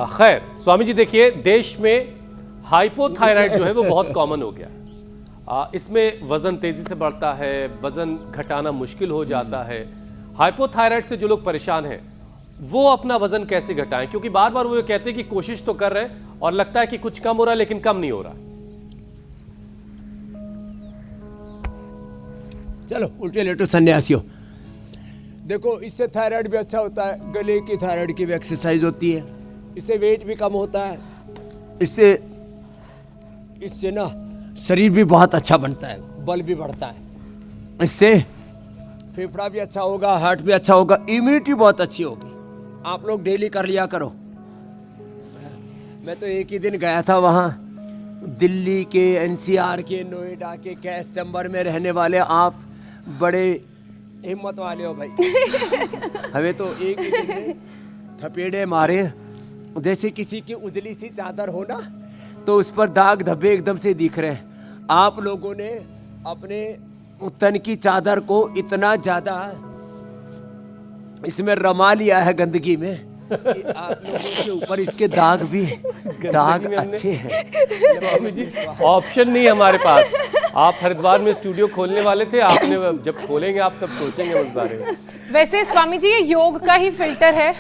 खैर स्वामी जी, देखिए देश में हाइपोथायराइड जो है वो बहुत कॉमन हो गया। इसमें वजन तेजी से बढ़ता है, वजन घटाना मुश्किल हो जाता है। हाइपोथायराइड से जो लोग परेशान हैं वो अपना वजन कैसे घटाएं, क्योंकि बार बार वो ये कहते हैं कि कोशिश तो कर रहे हैं और लगता है कि कुछ कम हो रहा है लेकिन कम नहीं हो रहा। चलो उल्टे लेटो सन्यासियों। देखो, इससे थायराइड भी अच्छा होता है, गले की थायराइड की भी एक्सरसाइज होती है, इससे वेट भी कम होता है, इससे ना शरीर भी बहुत अच्छा बनता है, बल भी बढ़ता है, इससे फेफड़ा भी अच्छा होगा, हार्ट भी अच्छा होगा, इम्यूनिटी बहुत अच्छी होगी। आप लोग डेली कर लिया करो। मैं तो एक ही दिन गया था वहाँ, दिल्ली के, एनसीआर के, नोएडा के गैस चैम्बर में रहने वाले आप बड़े हिम्मत वाले हो भाई। हमें तो एक ही दिन में थपेड़े मारे, जैसे किसी की उजली सी चादर हो ना, तो उस पर दाग धब्बे एकदम से दिख रहे हैं। आप लोगों ने अपने तन की चादर को इतना ज्यादा इसमें रमा लिया है गंदगी में कि आप लोगों के ऊपर इसके दाग अच्छे हैं। ऑप्शन नहीं हमारे पास। आप हरिद्वार में स्टूडियो खोलने वाले थे, आपने जब खोलेंगे आप तब सोचेंगे उस बारे में। वैसे स्वामी जी, ये योग का ही फिल्टर है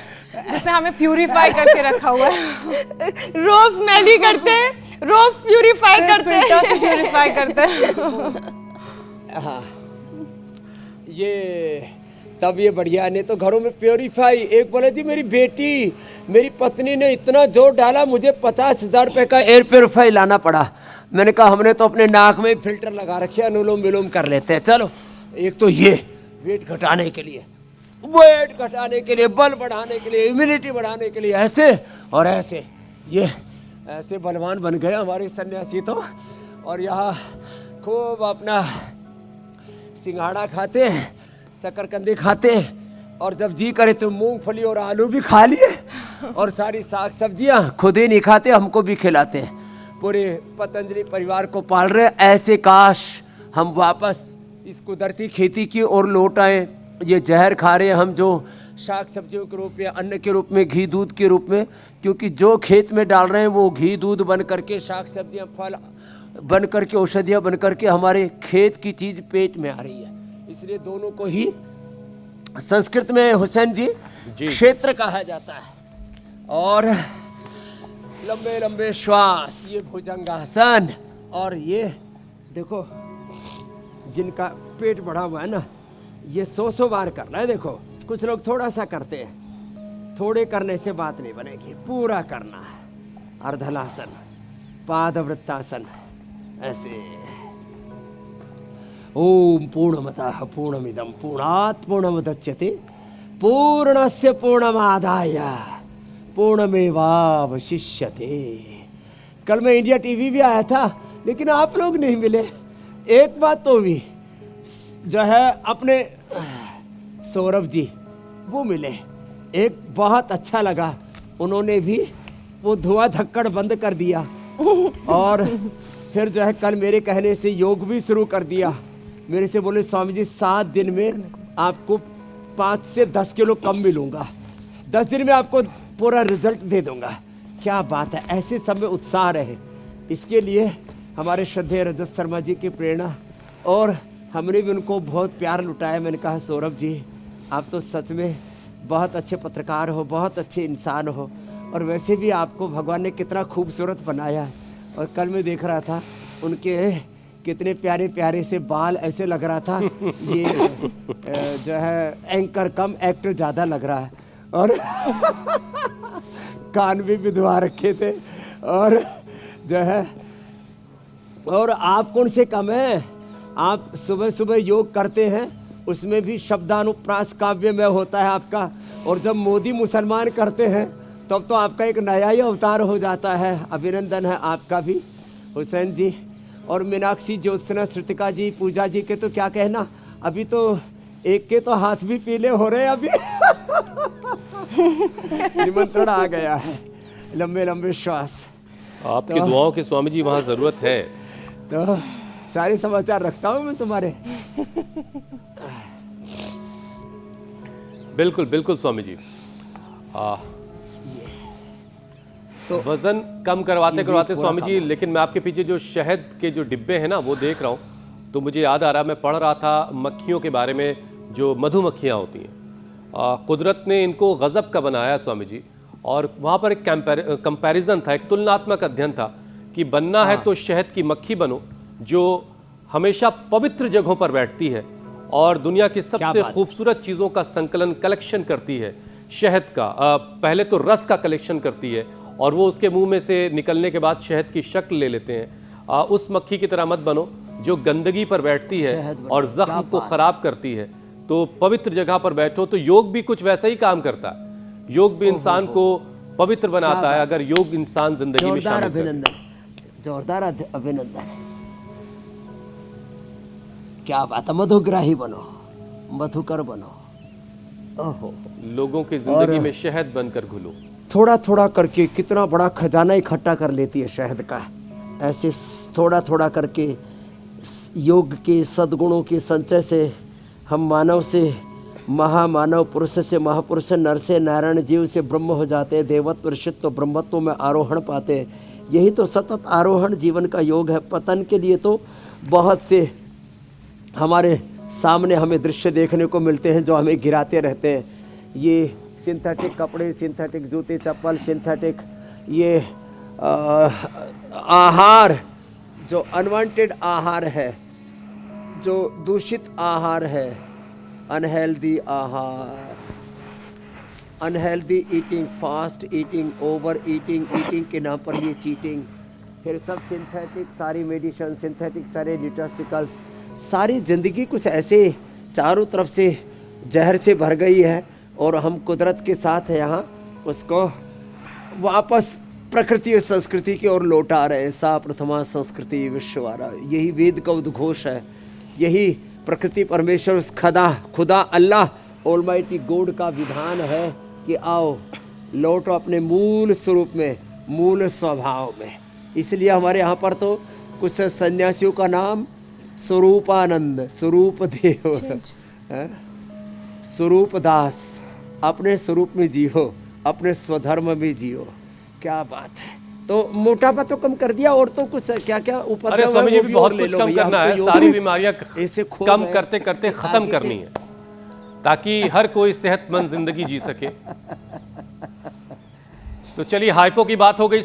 जिसने हमें प्यूरिफाई करके रखा हुआ है। रोज स्मेली करते हैं, रोज प्यूरिफाई करते हैं, फिल्टर से प्यूरिफाई करते हैं। हाँ, ये तब ये बढ़िया, नहीं तो घरों में प्योरीफाई। एक बोले जी मेरी पत्नी ने इतना जोर डाला, मुझे 50,000 रुपए का एयर प्योरीफाई लाना पड़ा। मैंने कहा हमने तो अपने नाक में फिल्टर लगा रखे, अनुलोम विलोम कर लेते हैं। चलो, एक तो ये वेट घटाने के लिए, बल बढ़ाने के लिए, इम्यूनिटी बढ़ाने के लिए, ऐसे और ऐसे, ये ऐसे बलवान बन गए हमारे सन्यासी तो। और यहाँ खूब अपना सिंघाड़ा खाते हैं, शकरकंदी खाते हैं, और जब जी करे तो मूंगफली और आलू भी खा लिए, और सारी साग सब्जियां खुद ही नहीं खाते, हमको भी खिलाते हैं। पूरे पतंजलि परिवार को पाल रहे। ऐसे काश हम वापस इस कुदरती खेती की ओर लौट आए। ये जहर खा रहे हैं हम, जो शाक सब्जियों के रूप में, अन्न के रूप में, घी दूध के रूप में, क्योंकि जो खेत में डाल रहे हैं वो घी दूध बन करके, शाक सब्जियां फल बन करके, औषधियाँ बन करके हमारे खेत की चीज़ पेट में आ रही है। इसलिए दोनों को ही संस्कृत में हुसैन जी क्षेत्र कहा जाता है। और लंबे लंबे श्वास, ये भुजंगासन, और ये देखो जिनका पेट बढ़ा हुआ है ना, ये 100 बार करना है। देखो, कुछ लोग थोड़ा सा करते हैं, थोड़े करने से बात नहीं बनेगी, पूरा करना है। अर्धलासन, पादवृत्तासन, ऐसे। ओम पूर्णमतः पूर्णमिदं पूर्णात् पूर्णमुदच्यते पूर्णस्य पूर्णमादाय पूर्णमेवावशिष्यते। कल मैं इंडिया टीवी भी आया था, लेकिन आप लोग नहीं मिले। एक बात तो भी जो है, अपने सौरभ जी वो मिले, एक बहुत अच्छा लगा। उन्होंने भी वो धुआं धक्कड़ बंद कर दिया, और फिर जो है कल मेरे कहने से योग भी शुरू कर दिया। मेरे से बोले स्वामी जी 7 दिन में आपको 5 से 10 किलो कम मिलूंगा, 10 दिन में आपको पूरा रिजल्ट दे दूंगा। क्या बात है, ऐसे सब में उत्साह रहे। इसके लिए हमारे श्रद्धेय रजत शर्मा जी की प्रेरणा, और हमने भी उनको बहुत प्यार लुटाया। मैंने कहा सौरभ जी, आप तो सच में बहुत अच्छे पत्रकार हो, बहुत अच्छे इंसान हो, और वैसे भी आपको भगवान ने कितना खूबसूरत बनाया है। और कल मैं देख रहा था उनके कितने प्यारे प्यारे से बाल, ऐसे लग रहा था ये जो है एंकर कम एक्टर ज़्यादा लग रहा है, और कान भी बिधवा रखे थे, और जो है, और आप कौन से कम हैं। आप सुबह सुबह योग करते हैं, उसमें भी शब्दानुप्रास काव्य में होता है आपका, और जब मोदी मुसलमान करते हैं तब तो आपका एक नया ही अवतार हो जाता है। अभिनंदन है आपका भी हुसैन जी। और मीनाक्षी, ज्योत्सना, श्रुतिका जी, पूजा जी के तो क्या कहना, अभी तो एक के तो हाथ भी पीले हो रहे हैं अभी। निमंत्रण आ गया है, लंबे लंबे श्वास। आपकी दुआओं की स्वामी जी वहाँ जरूरत है। तो सारे समाचार रखता हूँ मैं तुम्हारे। बिल्कुल बिल्कुल स्वामी जी। वजन कम करवाते करवाते स्वामी जी, लेकिन मैं आपके पीछे जो शहद के जो डिब्बे हैं ना वो देख रहा हूँ, तो मुझे याद आ रहा, मैं पढ़ रहा था मक्खियों के बारे में, जो मधुमक्खियाँ होती हैं, कुदरत ने इनको गज़ब का बनाया स्वामी जी। और वहाँ पर एक कंपैरिजन था, एक तुलनात्मक अध्ययन था कि बनना है तो शहद की मक्खी बनो, जो हमेशा पवित्र जगहों पर बैठती है और दुनिया की सबसे खूबसूरत चीज़ों का संकलन, कलेक्शन करती है शहद का। पहले तो रस का कलेक्शन करती है और वो उसके मुंह में से निकलने के बाद शहद की शक्ल ले लेते हैं। उस मक्खी की तरह मत बनो जो गंदगी पर बैठती है और जख्म को ख़राब करती है। तो पवित्र जगह पर बैठो। तो योग भी कुछ वैसा ही काम करता है। योग भी इंसान को पवित्र बनाता है अगर योग इंसान जिंदगी में शामिल करे। अभिनंदन, जोरदार अभिनंदन। क्या बात है, मधुग्राही बनो, मधुकर बनो। ओहो, लोगों की जिंदगी में शहद बनकर घुलो। थोड़ा थोड़ा करके कितना बड़ा खजाना इकट्ठा कर लेती है शहद का। ऐसे थोड़ा थोड़ा करके योग के सद्गुणों के संचय से हम मानव से महामानव, पुरुष से महापुरुष, नर से नारायण, जीव से ब्रह्म हो जाते हैं, देवत्व ऋषित्व ब्रह्मत्व में आरोहण पाते हैं। यही तो सतत आरोहण जीवन का योग है। पतन के लिए तो बहुत से हमारे सामने हमें दृश्य देखने को मिलते हैं जो हमें गिराते रहते हैं। ये सिंथेटिक कपड़े, सिंथेटिक जूते चप्पल, सिंथेटिक ये आहार, जो अनवांटेड आहार है, जो दूषित आहार है, अनहेल्दी आहार, unhealthy eating, fast eating, over eating, eating के नाम पर ये चीटिंग, फिर सब सिंथेटिक सारी मेडिसिन, सिंथेटिक सारे न्यूट्रासिकल्स, सारी ज़िंदगी कुछ ऐसे चारों तरफ से जहर से भर गई है। और हम कुदरत के साथ यहाँ उसको वापस प्रकृति और संस्कृति की ओर लौटा रहे हैं। सा प्रथमा संस्कृति विश्ववारा, यही वेद का उद्घोष है। यही प्रकृति परमेश्वर खुदा अल्लाह ऑलमाइटी गॉड का विधान है कि आओ लौटो अपने मूल स्वरूप में, मूल स्वभाव में। इसलिए हमारे यहाँ पर तो कुछ सन्यासियों का नाम स्वरूपानंद, स्वरूप देव, स्वरूप दास। अपने स्वरूप में जियो, अपने स्वधर्म में जियो। क्या बात है। तो मोटापा तो कम कर दिया, और तो कुछ क्या क्या ऊपर। अरे स्वामी जी भी बहुत कुछ कम करना है। सारी बीमारियां कम करते करते खत्म करनी है ताकि हर कोई सेहतमंद जिंदगी जी सके। तो चलिए, हाइपो की बात हो गई।